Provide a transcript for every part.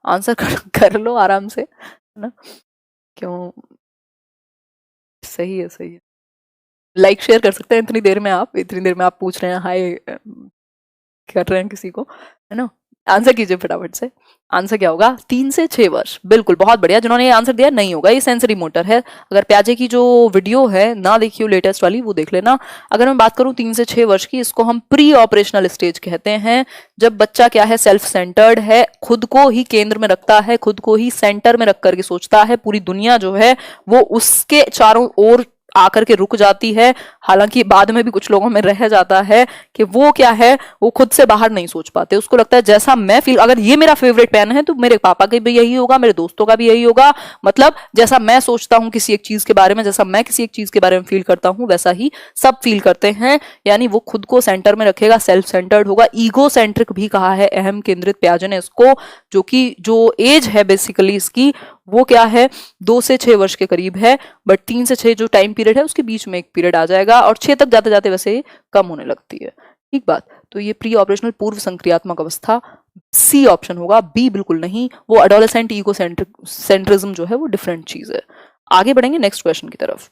Answer कर लो आराम से, है ना? क्यों? सही है, सही है। लाइक शेयर कर सकते हैं इतनी देर में आप पूछ रहे हैं, हाय कर रहे हैं किसी को, है ना? आंसर कीजिए फटाफट से। आंसर क्या होगा? 3 से 6 वर्ष। बिल्कुल, बहुत बढ़िया। जिन्होंने ये आंसर दिया, नहीं होगा, ये सेंसरी मोटर है। अगर प्याजे की जो वीडियो है ना देखी हो लेटेस्ट वाली, वो देख लेना। अगर मैं बात करूं 3 से 6 वर्ष की, इसको हम प्री ऑपरेशनल स्टेज कहते हैं। जब बच्चा क्या है, सेल्फ सेंटर्ड है, खुद को ही केंद्र में रखता है, खुद को ही सेंटर में रख करके सोचता है, पूरी दुनिया जो है वो उसके चारों ओर आकर के रुक जाती है। हालांकि बाद में भी कुछ लोगों में रह जाता है कि वो क्या है, वो खुद से बाहर नहीं सोच पाते। उसको लगता है जैसा मैं फील, अगर ये मेरा फेवरेट पेन है तो मेरे पापा का भी यही होगा, मेरे दोस्तों का भी यही होगा। मतलब जैसा मैं सोचता हूं किसी एक चीज के बारे में, जैसा मैं किसी एक चीज के बारे में फील करता हूं, वैसा ही सब फील करते हैं। यानी वो खुद को सेंटर में रखेगा, सेल्फ सेंटर्ड होगा, ईगो सेंट्रिक भी कहा है अहम केंद्रित प्याजे ने इसको। जो कि जो एज है बेसिकली इसकी, वो क्या है, 2 से 6 वर्ष के करीब है। बट 3 से 6 जो टाइम पीरियड है उसके बीच में एक पीरियड आ जाएगा, और 6 तक जाते जाते वैसे कम होने लगती है। ठीक बात। तो ये प्री ऑपरेशनल पूर्व संक्रियात्मक अवस्था, सी ऑप्शन होगा, बी बिल्कुल नहीं। वो एडोलेसेंट ईगो सेंट्रिज्म जो है वो डिफरेंट चीज है। आगे बढ़ेंगे नेक्स्ट क्वेश्चन की तरफ।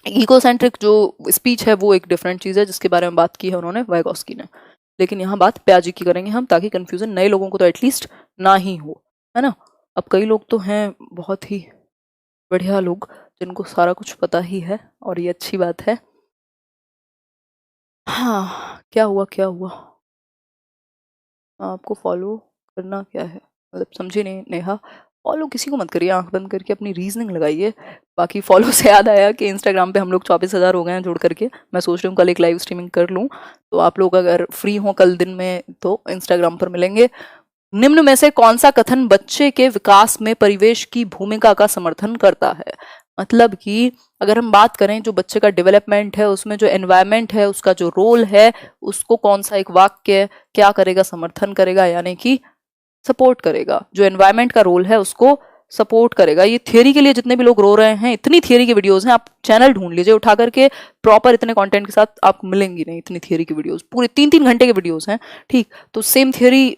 ईगोसेंट्रिक जो स्पीच है वो एक डिफरेंट चीज है, जिसके बारे में बात की है उन्होंने, वाइगोस्की ने। लेकिन यहाँ बात प्याजी की करेंगे हम, ताकि कंफ्यूजन नए लोगों को तो एटलीस्ट ना ही हो, है ना? अब कई लोग तो हैं बहुत ही बढ़िया लोग, जिनको सारा कुछ पता ही है, और ये अच्छी बात है। हाँ, क्या हुआ, क्या हुआ? आपको फॉलो करना क्या है, मतलब समझी नहीं नेहा। फॉलो किसी को मत करिए, आंख बंद करके अपनी रीजनिंग लगाइए। बाकी फॉलो से याद आया कि इंस्टाग्राम पे हम लोग 24,000 हो गए हैं जुड़ करके। मैं सोच रही हूँ कल एक लाइव स्ट्रीमिंग कर लूँ, तो आप लोग अगर फ्री हो कल दिन में तो इंस्टाग्राम पर मिलेंगे। निम्न में से कौन सा कथन बच्चे के विकास में परिवेश की भूमिका का समर्थन करता है? मतलब कि अगर हम बात करें जो बच्चे का डेवलपमेंट है, उसमें जो एनवायरनमेंट है उसका जो रोल है, उसको कौन सा एक वाक्य क्या करेगा, समर्थन करेगा, यानी कि सपोर्ट करेगा। जो एनवायरनमेंट का रोल है उसको सपोर्ट करेगा। ये थियरी के लिए जितने भी लोग रो रहे हैं, इतनी थियरी की वीडियोस हैं, आप चैनल ढूंढ लीजिए उठा करके, प्रॉपर इतने कंटेंट के साथ आपको मिलेंगी नहीं इतनी थियरी की वीडियोस, पूरे 3-3 घंटे के वीडियोस हैं। ठीक, तो सेम थियरी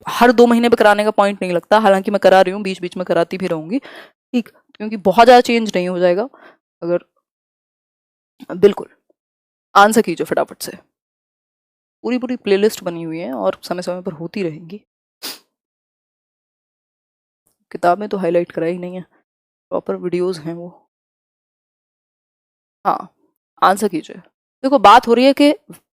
हर 2 महीने पे कराने का पॉइंट नहीं लगता। हालांकि मैं करा रही हूँ, बीच बीच में कराती भी रहूंगी। ठीक, क्योंकि बहुत ज्यादा चेंज नहीं हो जाएगा अगर। बिल्कुल, आंसर कीजिए फटाफट से। पूरी पूरी प्लेलिस्ट बनी हुई है और समय समय पर होती रहेंगी। किताब में तो हाईलाइट करा ही नहीं है, प्रॉपर वीडियोस हैं वो। हाँ, आंसर कीजिए। देखो, बात हो रही है कि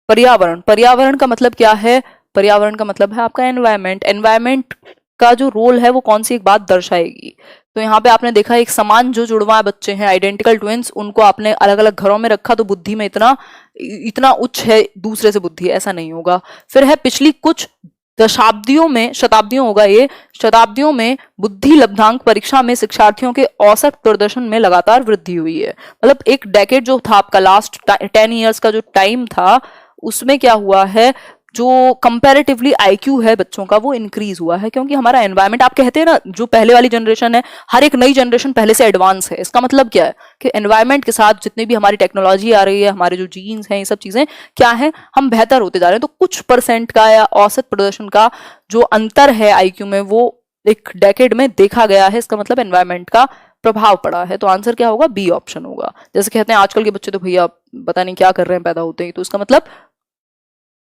पर्यावरण, पर्यावरण का मतलब क्या है? पर्यावरण का मतलब है आपका एनवायरनमेंट। एनवायरनमेंट का जो रोल है वो कौन सी एक बात दर्शाएगी? तो यहाँ पे आपने देखा एक समान जो जुड़वा बच्चे हैं, आइडेंटिकल ट्विंस, उनको आपने अलग अलग घरों में रखा तो बुद्धि में इतना इतना उच्च है दूसरे से बुद्धि, ऐसा नहीं होगा। फिर है पिछली कुछ दशाब्दियों में, शताब्दियों होगा ये, शताब्दियों में बुद्धि लब्धांक परीक्षा में शिक्षार्थियों के औसत प्रदर्शन में लगातार वृद्धि हुई है। मतलब एक डेकेड जो था आपका, लास्ट 10 ईयर्स का जो टाइम था, उसमें क्या हुआ है, जो कंपैरेटिवली आईक्यू है बच्चों का वो इंक्रीज हुआ है। क्योंकि हमारा एनवायरनमेंट, आप कहते हैं ना, जो पहले वाली जनरेशन है, हर एक नई जनरेशन पहले से एडवांस है। इसका मतलब क्या है कि एनवायरनमेंट के साथ जितनी भी हमारी टेक्नोलॉजी आ रही है, हमारे जो जीन्स हैं, ये सब चीजें क्या है, हम बेहतर होते जा रहे हैं। तो कुछ परसेंट का या औसत प्रदर्शन का जो अंतर है आईक्यू में, वो एक डेकेड में देखा गया है। इसका मतलब एनवायरनमेंट का प्रभाव पड़ा है। तो आंसर क्या होगा? बी ऑप्शन होगा। जैसे कहते हैं आजकल के बच्चे तो भैया पता नहीं क्या कर रहे हैं पैदा होते ही, तो इसका मतलब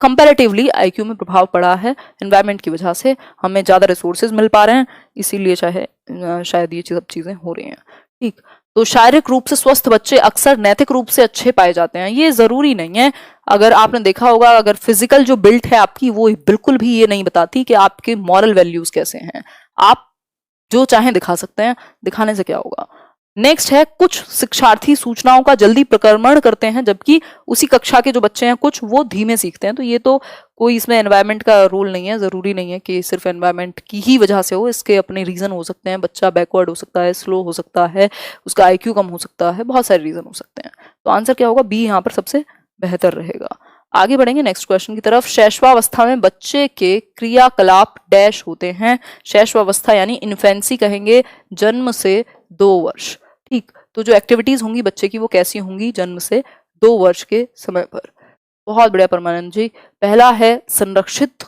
कंपैरेटिवली आईक्यू में प्रभाव पड़ा है एनवायरनमेंट की वजह से। हमें ज़्यादा रिसोर्सेज मिल पा रहे हैं, इसीलिए शायद ये सब चीज़ें हो रही हैं। ठीक, तो शारीरिक रूप से स्वस्थ बच्चे अक्सर नैतिक रूप से अच्छे पाए जाते हैं। ये ज़रूरी नहीं है। अगर आपने देखा होगा, अगर फिजिकल जो बिल्ट है आपकी, वो बिल्कुल भी ये नहीं बताती कि आपके मॉरल वैल्यूज़ कैसे हैं। आप जो चाहें दिखा सकते हैं, दिखाने से क्या होगा। नेक्स्ट है, कुछ शिक्षार्थी सूचनाओं का जल्दी प्रक्रमण करते हैं, जबकि उसी कक्षा के जो बच्चे हैं कुछ वो धीमे सीखते हैं। तो ये तो कोई इसमें एनवायरनमेंट का रोल नहीं है। जरूरी नहीं है कि सिर्फ एनवायरनमेंट की ही वजह से हो, इसके अपने रीजन हो सकते हैं। बच्चा बैकवर्ड हो सकता है, स्लो हो सकता है, उसका आईक्यू कम हो सकता है, बहुत सारे रीजन हो सकते हैं। तो आंसर क्या होगा? बी यहाँ पर सबसे बेहतर रहेगा। आगे बढ़ेंगे नेक्स्ट क्वेश्चन की तरफ। शैशवावस्था में बच्चे के क्रियाकलाप डैश होते हैं। शैशवावस्था यानी इन्फेंसी कहेंगे, जन्म से 2 वर्ष। ठीक, तो जो एक्टिविटीज होंगी बच्चे की वो कैसी होंगी जन्म से 2 वर्ष के समय पर? बहुत बढ़िया परमानंद जी। पहला है संरक्षित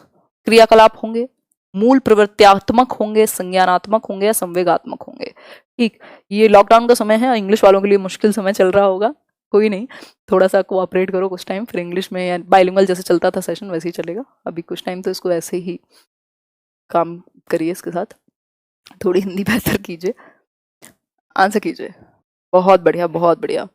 क्रियाकलाप होंगे, मूल प्रवृत्त्यात्मक होंगे, संज्ञानात्मक होंगे या संवेगात्मक होंगे। ठीक, ये लॉकडाउन का समय है, इंग्लिश वालों के लिए मुश्किल समय चल रहा होगा, कोई नहीं, थोड़ा सा कोऑपरेट करो कुछ टाइम, फिर इंग्लिश में या बाइलिंगुअल जैसे चलता था सेशन वैसे ही चलेगा। अभी कुछ टाइम तो इसको ऐसे ही काम करिए, इसके साथ थोड़ी हिंदी बेहतर कीजिए, आंसर कीजिए। बहुत बढ़िया, बहुत बढ़िया।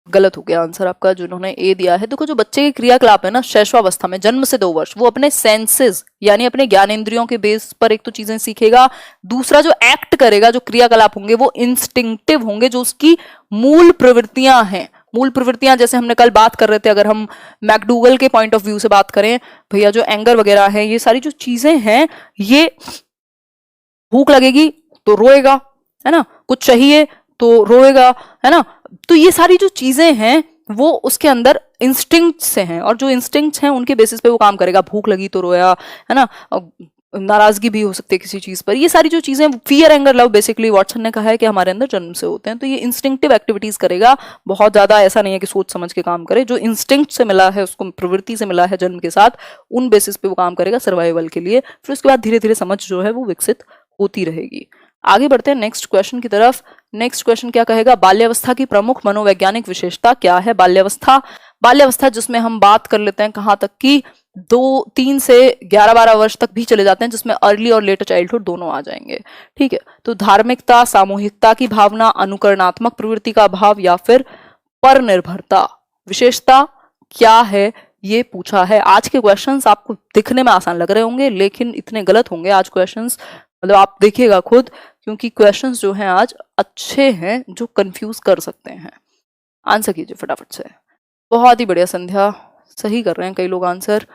गलत हो गया आंसर आपका, जिन्होंने ए दिया है। देखो, जो बच्चे के क्रियाकलाप है ना शैशवावस्था में, जन्म से 2 वर्ष, वो अपने सेंसेस यानी अपने ज्ञानेंद्रियों के बेस पर एक तो चीजें सीखेगा, दूसरा जो एक्ट करेगा, जो क्रियाकलाप होंगे वो इंस्टिंक्टिव होंगे, जो उसकी मूल प्रवृत्तियां हैं। मूल प्रवृत्तियां जैसे हमने कल बात कर रहे थे, अगर हम मैकडूगल के पॉइंट ऑफ व्यू से बात करें भैया, जो एंगर वगैरह है, ये सारी जो चीजें हैं, ये भूख लगेगी तो रोएगा, है ना, कुछ चाहिए तो रोएगा, है ना, तो ये सारी जो चीजें हैं वो उसके अंदर इंस्टिंक्ट से हैं, और जो इंस्टिंक्ट्स हैं उनके बेसिस पे वो काम करेगा। भूख लगी तो रोया, है ना, नाराजगी भी हो सकती है किसी चीज पर। ये सारी जो चीजें, fear, anger, love, basically Watson ने कहा है कि हमारे अंदर जन्म से होते हैं, तो ये इंस्टिंक्टिव एक्टिविटीज करेगा। बहुत ज्यादा ऐसा नहीं है कि सोच समझ के काम करे, जो इंस्टिंक्ट से मिला है उसको, प्रवृत्ति से मिला है जन्म के साथ, उन बेसिस पे वो काम करेगा सर्वाइवल के लिए। फिर उसके बाद धीरे धीरे समझ जो है वो विकसित होती रहेगी। आगे बढ़ते हैं नेक्स्ट क्वेश्चन की तरफ। नेक्स्ट क्वेश्चन क्या कहेगा, बाल्यावस्था की प्रमुख मनोवैज्ञानिक विशेषता क्या है। बाल्यावस्था, बाल्यावस्था जिसमें हम बात कर लेते हैं कहां तक की 3 से 11-12 वर्ष तक भी चले जाते हैं, जिसमें अर्ली और लेटर चाइल्डहुड दोनों आ जाएंगे। ठीक है, तो धार्मिकता, सामूहिकता की भावना, अनुकरणात्मक प्रवृत्ति का अभाव या फिर पर निर्भरता, विशेषता क्या है ये पूछा है। आज के क्वेश्चंस आपको दिखने में आसान लग रहे होंगे, लेकिन इतने गलत होंगे आज क्वेश्चंस, मतलब आप देखिएगा खुद, क्योंकि क्वेश्चंस जो हैं आज अच्छे हैं जो कंफ्यूज कर सकते हैं। आंसर कीजिए फटाफट से। बहुत ही बढ़िया संध्या, सही कर रहे हैं कई लोग आंसर,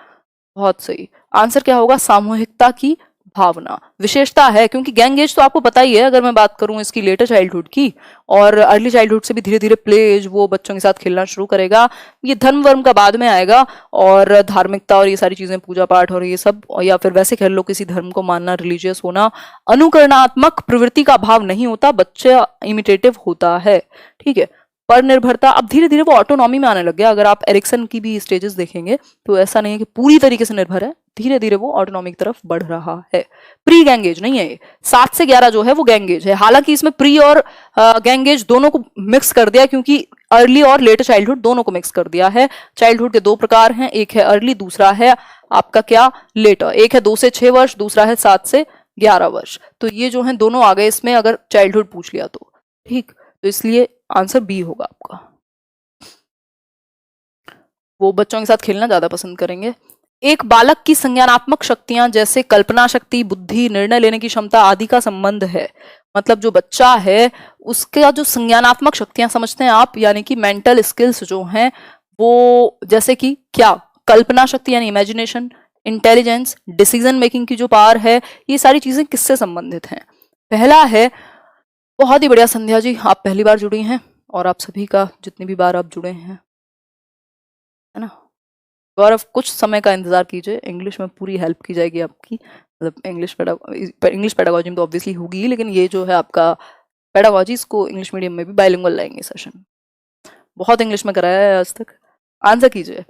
बहुत सही। आंसर क्या होगा, सामूहिकता की भावना। विशेषता है क्योंकि गैंग एज तो आपको पता ही है, अगर मैं बात करूं इसकी लेटर चाइल्डहुड की, और अर्ली चाइल्डहुड से भी धीरे धीरे प्ले एज, वो बच्चों के साथ खेलना शुरू करेगा। ये धर्म वर्म का बाद में आएगा, और धार्मिकता और ये सारी चीजें, पूजा पाठ और ये सब, या फिर वैसे कह लो किसी धर्म को मानना, रिलीजियस होना। अनुकरणात्मक प्रवृत्ति का भाव नहीं होता, बच्चा इमिटेटिव होता है। ठीक है, पर निर्भरता, अब धीरे धीरे वो ऑटोनॉमी में आने लग गया। अगर आप एरिक्सन की भी स्टेजेस देखेंगे तो ऐसा नहीं है कि पूरी तरीके से निर्भर है, धीरे धीरे वो ऑटोनॉमी की तरफ बढ़ रहा है। प्री गैंग एज नहीं है ये, 7 से 11 जो है वो गैंग एज है। हालांकि इसमें प्री और गैंग एज दोनों को मिक्स कर दिया, क्योंकि अर्ली और लेटर चाइल्डहुड दोनों को मिक्स कर दिया है। चाइल्डहुड के 2 प्रकार हैं, एक है अर्ली, दूसरा है आपका क्या, लेटर। एक है 2 से 6 वर्ष, दूसरा है 7 से 11 वर्ष। तो ये जो है दोनों आ गए इसमें, अगर चाइल्डहुड पूछ लिया तो। ठीक, तो इसलिए आंसर बी होगा आपका। वो बच्चों के साथ खेलना ज्यादा पसंद करेंगे। एक बालक की संज्ञानात्मक शक्तियां जैसे कल्पना शक्ति, बुद्धि, निर्णय लेने की क्षमता आदि का संबंध है। मतलब जो बच्चा है उसका जो संज्ञानात्मक शक्तियां समझते हैं आप, यानी कि मेंटल स्किल्स जो हैं वो, जैसे कि क्या, कल्पना शक्ति यानी इमेजिनेशन, इंटेलिजेंस, डिसीजन मेकिंग की जो पावर है, ये सारी चीजें किससे संबंधित हैं। पहला है, बहुत ही बढ़िया संध्या जी, आप पहली बार जुड़ी हैं, और आप सभी का जितनी भी बार आप जुड़े हैं, है ना। गौरव, कुछ समय का इंतजार कीजिए, इंग्लिश में पूरी हेल्प की जाएगी आपकी। मतलब इंग्लिश पेडागोजी में तो ऑब्वियसली होगी, लेकिन ये जो है आपका पेडागोजी, इसको इंग्लिश मीडियम में भी बाइलिंगुअल लाएंगे सेशन। बहुत इंग्लिश में कराया है आज तक। आंसर कीजिए।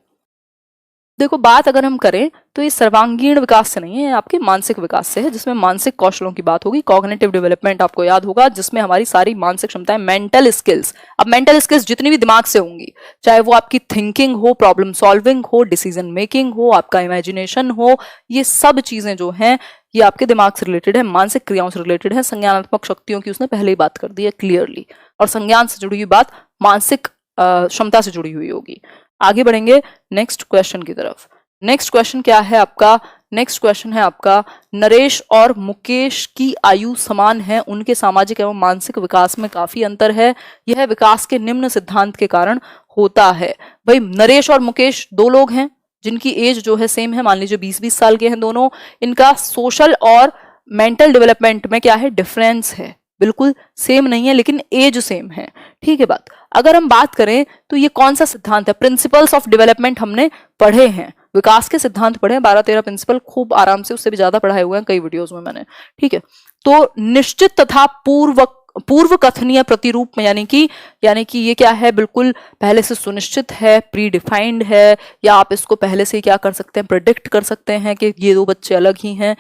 देखो, बात अगर हम करें तो ये सर्वांगीण विकास से नहीं है, आपके मानसिक विकास से है, जिसमें मानसिक कौशलों की बात होगी। कॉग्निटिव डेवलपमेंट आपको याद होगा, जिसमें हमारी सारी मानसिक क्षमताएं, मेंटल स्किल्स। अब मेंटल स्किल्स जितनी भी दिमाग से होंगी, चाहे वो आपकी थिंकिंग हो, प्रॉब्लम सॉल्विंग हो, डिसीजन मेकिंग हो, आपका इमेजिनेशन हो, ये सब चीजें जो हैं ये आपके दिमाग से रिलेटेड है, मानसिक क्रियाओं से रिलेटेड है। संज्ञानात्मक शक्तियों की उसने पहले ही बात कर दी है क्लियरली, और संज्ञान से जुड़ी हुई बात मानसिक क्षमता से जुड़ी हुई होगी। आगे बढ़ेंगे नेक्स्ट क्वेश्चन की तरफ। नेक्स्ट क्वेश्चन क्या है आपका, नेक्स्ट क्वेश्चन है आपका, नरेश और मुकेश की आयु समान है, उनके सामाजिक एवं मानसिक विकास में काफी अंतर है, यह विकास के निम्न सिद्धांत के कारण होता है। भाई, नरेश और मुकेश 2 लोग हैं जिनकी एज जो है सेम है, मान लीजिए 20-20 साल के हैं दोनों। इनका सोशल और मेंटल डेवलपमेंट में क्या है, डिफरेंस है, बिल्कुल सेम नहीं है, लेकिन एज सेम है। ठीक है बात। अगर हम बात करें तो ये कौन सा सिद्धांत है, प्रिंसिपल्स ऑफ डेवलपमेंट हमने पढ़े हैं, विकास के सिद्धांत पढ़े हैं, 12-13 प्रिंसिपल, खूब आराम से, उससे भी ज्यादा पढ़ाए हुए हैं कई वीडियोस में मैंने। ठीक है, तो निश्चित तथा पूर्व कथनीय प्रतिरूप में, यानी कि ये क्या है, बिल्कुल पहले से सुनिश्चित है, प्री डिफाइंड है, या आप इसको पहले से क्या कर सकते हैं, प्रेडिक्ट कर सकते हैं कि ये 2 बच्चे अलग ही हैं।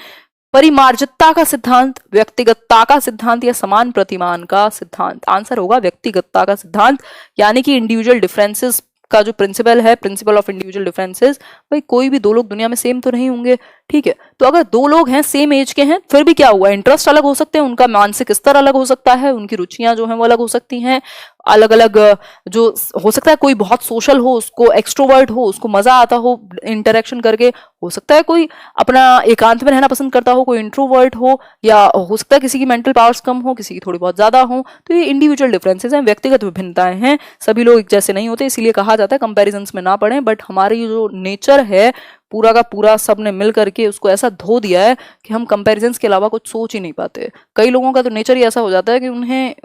परिमार्जितता का सिद्धांत, व्यक्तिगतता का सिद्धांत या समान प्रतिमान का सिद्धांत? आंसर होगा व्यक्तिगतता का सिद्धांत, यानी कि इंडिविजुअल डिफरेंसेस का जो प्रिंसिपल है, प्रिंसिपल ऑफ इंडिविजुअल डिफरेंसेस। भाई कोई भी दो लोग दुनिया में सेम तो नहीं होंगे, ठीक है। तो अगर दो लोग हैं सेम एज के हैं, फिर भी क्या हुआ, इंटरेस्ट अलग हो सकते हैं, उनका मानसिक स्तर अलग हो सकता है, उनकी रुचियां जो हैं वो अलग हो सकती हैं, अलग अलग जो हो सकता है, कोई बहुत सोशल हो, उसको एक्सट्रोवर्ट हो, उसको मजा आता हो इंटरेक्शन करके, हो सकता है कोई अपना एकांत में रहना पसंद करता हो, कोई इंट्रोवर्ट हो, या हो सकता है किसी की मेंटल पावर्स कम हो, किसी की थोड़ी बहुत ज्यादा हो। तो ये इंडिविजुअल डिफरेंसेस हैं, व्यक्तिगत विभिन्नताएं हैं, सभी लोग एक जैसे नहीं होते, इसीलिए कहा जाता है कंपैरिजंस में ना पड़े। बट हमारी जो नेचर है पूरा का पूरा सब ने मिल करके उसको ऐसा धो दिया है कि हम कंपैरिजंस के अलावा कुछ सोच ही नहीं पाते। कई लोगों का तो नेचर ही ऐसा हो जाता है कि उन्हें